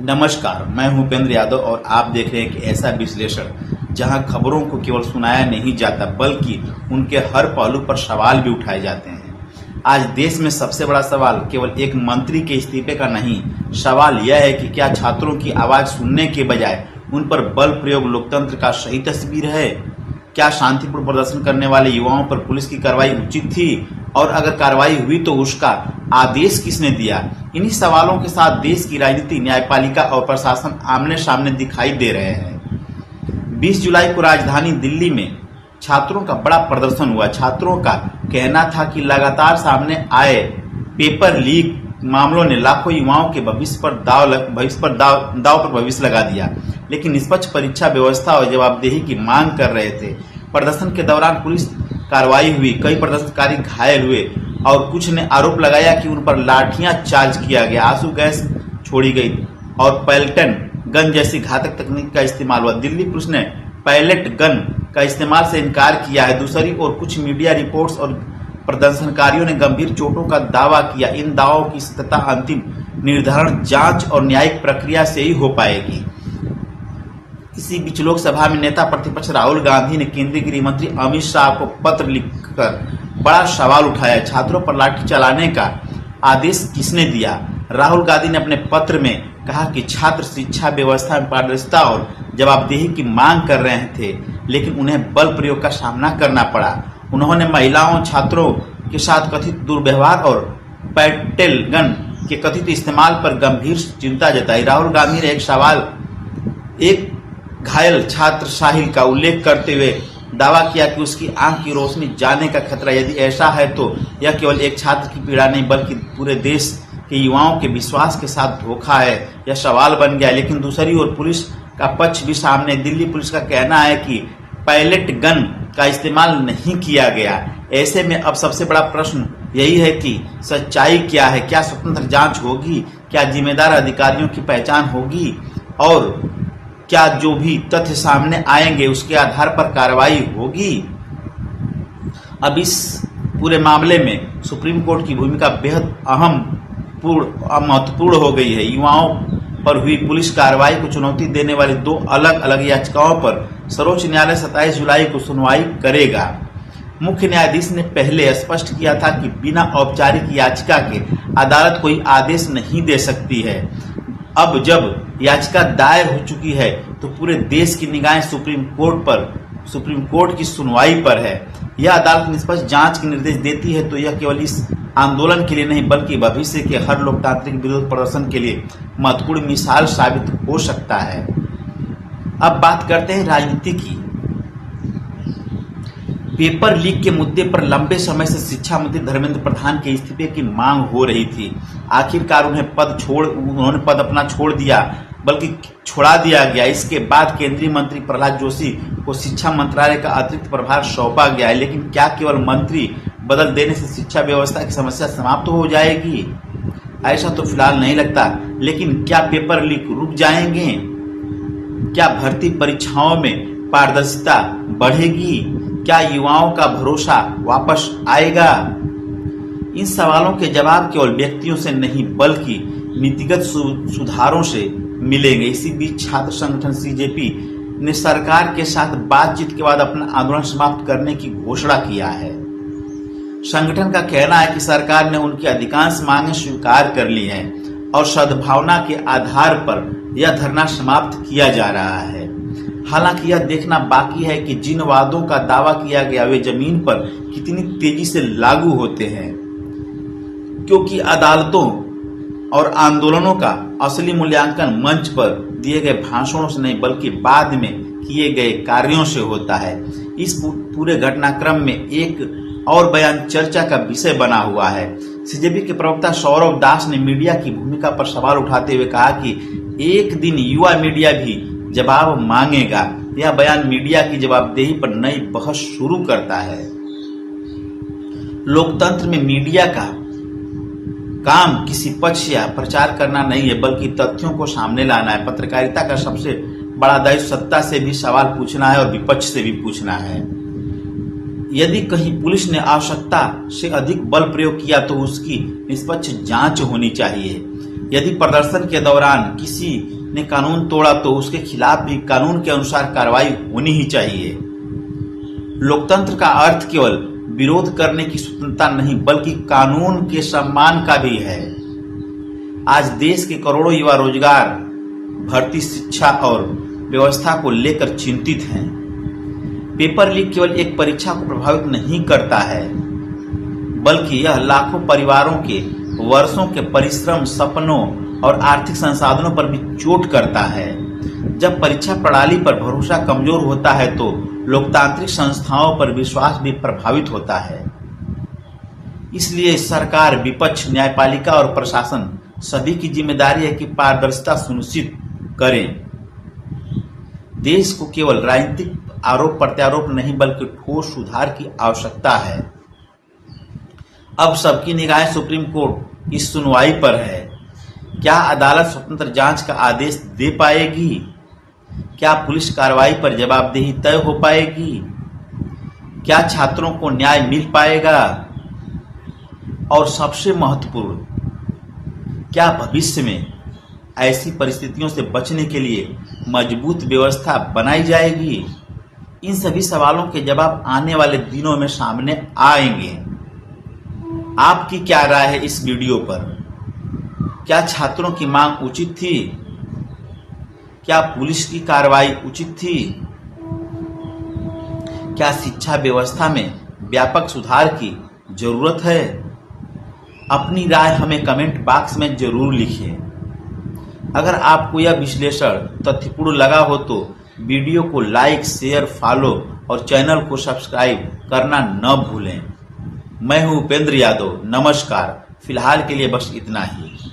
नमस्कार, मैं हूं उपेंद्र यादव और आप देख रहे हैं कि ऐसा विश्लेषण जहां खबरों को केवल सुनाया नहीं जाता बल्कि उनके हर पहलू पर सवाल भी उठाए जाते हैं। आज देश में सबसे बड़ा सवाल केवल एक मंत्री के इस्तीफे का नहीं, सवाल यह है कि क्या छात्रों की आवाज सुनने के बजाय उन पर बल प्रयोग लोकतंत्र का सही तस्वीर है? क्या शांतिपूर्ण प्रदर्शन करने वाले युवाओं पर पुलिस की कार्रवाई उचित थी, और अगर कार्रवाई हुई तो उसका आदेश किसने दिया? इन्हीं सवालों के साथ देश की राजनीति, न्यायपालिका और प्रशासन आमने सामने दिखाई दे रहे हैं। 20 जुलाई को राजधानी दिल्ली में छात्रों का बड़ा प्रदर्शन हुआ। छात्रों का कहना था कि लगातार सामने आए पेपर लीक मामलों ने लाखों युवाओं के भविष्य पर दाव पर भविष्य लगा दिया, लेकिन निष्पक्ष परीक्षा व्यवस्था और जवाबदेही की मांग कर रहे थे। प्रदर्शन के दौरान पुलिस कार्रवाई हुई, कई प्रदर्शनकारी घायल हुए और कुछ ने आरोप लगाया कि उन पर लाठियां चार्ज किया गया, आंसू गैस छोड़ी गई और पैलेट गन जैसी घातक तकनीक का इस्तेमाल हुआ। दिल्ली पुलिस ने पैलेट गन का इस्तेमाल से इनकार किया है। दूसरी ओर कुछ मीडिया रिपोर्ट्स और प्रदर्शनकारियों ने गंभीर चोटों का दावा किया। इन दावों की सत्यता अंतिम निर्धारण जांच और न्यायिक प्रक्रिया से ही हो पाएगी। इसी बीच लोकसभा में नेता प्रतिपक्ष राहुल गांधी ने केंद्रीय गृह मंत्री अमित शाह को पत्र लिखकर बड़ा सवाल उठाया। छात्रों पर लाठी चलाने का आदेश किसने दिया? राहुल गांधी ने अपने पत्र में कहा कि छात्र शिक्षा व्यवस्था में पारदर्शिता और जवाबदेही की मांग कर रहे थे, लेकिन उन्हें बल प्रयोग का सामना करना पड़ा। उन्होंने महिलाओं, छात्रों के साथ कथित दुर्व्यवहार और पैलेट गन के कथित इस्तेमाल पर गंभीर चिंता जताई। राहुल गांधी ने एक घायल छात्र साहिल का उल्लेख करते हुए दावा किया कि उसकी आंख की रोशनी जाने का खतरा। यदि ऐसा है तो यह केवल एक छात्र की पीड़ा नहीं बल्कि पूरे देश के युवाओं के विश्वास के साथ धोखा है। यह सवाल बन गया। लेकिन दूसरी ओर पुलिस का पक्ष भी सामने। दिल्ली पुलिस का कहना है कि पैलेट गन का इस्तेमाल नहीं किया गया। ऐसे में अब सबसे बड़ा प्रश्न यही है कि सच्चाई क्या है? क्या स्वतंत्र जांच होगी? क्या जिम्मेदार अधिकारियों की पहचान होगी? और क्या जो भी तथ्य सामने आएंगे उसके आधार पर कार्रवाई होगी? अब इस पूरे मामले में सुप्रीम कोर्ट की भूमिका बेहद महत्वपूर्ण हो गई है। युवाओं पर हुई पुलिस कार्रवाई को चुनौती देने वाली दो अलग अलग याचिकाओं पर सर्वोच्च न्यायालय 27 जुलाई को सुनवाई करेगा। मुख्य न्यायाधीश ने पहले स्पष्ट किया था कि बिना औपचारिक याचिका के अदालत कोई आदेश नहीं दे सकती है। अब जब याचिका दायर हो चुकी है तो पूरे देश की निगाहें सुप्रीम कोर्ट की सुनवाई पर है। यह अदालत निष्पक्ष जांच के निर्देश देती है तो यह केवल इस आंदोलन के लिए नहीं बल्कि भविष्य के हर लोकतांत्रिक विरोध प्रदर्शन के लिए महत्वपूर्ण मिसाल साबित हो सकता है। अब बात करते हैं राजनीति की। पेपर लीक के मुद्दे पर लंबे समय से शिक्षा मंत्री धर्मेंद्र प्रधान के इस्तीफे की मांग हो रही थी। आखिरकार उन्होंने पद अपना छोड़ दिया, बल्कि छोड़ा दिया गया। इसके बाद केंद्रीय मंत्री प्रहलाद जोशी को शिक्षा मंत्रालय का अतिरिक्त प्रभार सौंपा गया है। लेकिन क्या केवल मंत्री बदल देने से शिक्षा व्यवस्था की समस्या समाप्त हो जाएगी? ऐसा तो फिलहाल नहीं लगता। लेकिन क्या पेपर लीक रुक जाएंगे? क्या भर्ती परीक्षाओं में पारदर्शिता बढ़ेगी? क्या युवाओं का भरोसा वापस आएगा? इन सवालों के जवाब केवल व्यक्तियों से नहीं बल्कि नीतिगत सुधारों से मिलेंगे। इसी बीच छात्र संगठन सीजेपी ने सरकार के साथ बातचीत के बाद अपना आंदोलन समाप्त करने की घोषणा किया है। संगठन का कहना है कि सरकार ने उनकी अधिकांश मांगें स्वीकार कर ली हैं और सद्भावना के आधार पर यह धरना समाप्त किया जा रहा है। हालांकि यह देखना बाकी है कि जिन वादों का दावा किया गया वे जमीन पर कितनी तेजी से लागू होते हैं, क्योंकि अदालतों और आंदोलनों का असली मूल्यांकन मंच पर दिए गए भाषणों से नहीं बल्कि बाद में किए गए कार्यों से होता है। इस पूरे घटनाक्रम में एक और बयान चर्चा का विषय बना हुआ है। सीजेपी के प्रवक्ता सौरभ दास ने मीडिया की भूमिका पर सवाल उठाते हुए कहा कि एक दिन युवा मीडिया भी जवाब मांगेगा। यह बयान मीडिया की जवाबदेही पर नई बहस शुरू करता है। लोकतंत्र में मीडिया का काम किसी पक्ष या प्रचार करना नहीं है बल्कि तथ्यों को सामने लाना है। पत्रकारिता का सबसे बड़ा दायित्व सत्ता से भी सवाल पूछना है और विपक्ष से भी पूछना है। यदि कहीं पुलिस ने आवश्यकता से अधिक बल प्रयोग किया तो उसकी निष्पक्ष जांच होनी चाहिए। यदि प्रदर्शन के दौरान किसी ने कानून तोड़ा तो उसके खिलाफ भी कानून के अनुसार कार्रवाई होनी ही चाहिए। लोकतंत्र का अर्थ केवल विरोध करने की स्वतंत्रता नहीं बल्कि कानून के सम्मान का भी है। आज देश के करोड़ों युवा रोजगार, भर्ती, शिक्षा और व्यवस्था को लेकर चिंतित हैं। पेपर लीक केवल एक परीक्षा को प्रभावित नहीं करता है बल्कि यह लाखों परिवारों के वर्षों के परिश्रम, सपनों और आर्थिक संसाधनों पर भी चोट करता है। जब परीक्षा प्रणाली पर भरोसा कमजोर होता है तो लोकतांत्रिक संस्थाओं पर विश्वास भी प्रभावित होता है। इसलिए सरकार, विपक्ष, न्यायपालिका और प्रशासन सभी की जिम्मेदारी है कि पारदर्शिता सुनिश्चित करें। देश को केवल राजनीतिक आरोप प्रत्यारोप नहीं बल्कि ठोस सुधार की आवश्यकता है। अब सबकी निगाहें सुप्रीम कोर्ट की सुनवाई पर है। क्या अदालत स्वतंत्र जांच का आदेश दे पाएगी? क्या पुलिस कार्रवाई पर जवाबदेही तय हो पाएगी? क्या छात्रों को न्याय मिल पाएगा? और सबसे महत्वपूर्ण, क्या भविष्य में ऐसी परिस्थितियों से बचने के लिए मजबूत व्यवस्था बनाई जाएगी? इन सभी सवालों के जवाब आने वाले दिनों में सामने आएंगे। आपकी क्या राय है इस वीडियो पर? क्या छात्रों की मांग उचित थी? क्या पुलिस की कार्रवाई उचित थी? क्या शिक्षा व्यवस्था में व्यापक सुधार की जरूरत है? अपनी राय हमें कमेंट बॉक्स में जरूर लिखिए। अगर आपको यह विश्लेषण तथ्यपूर्ण लगा हो तो वीडियो को लाइक, शेयर, फॉलो और चैनल को सब्सक्राइब करना न भूलें। मैं हूं उपेंद्र यादव। नमस्कार। फिलहाल के लिए बस इतना ही।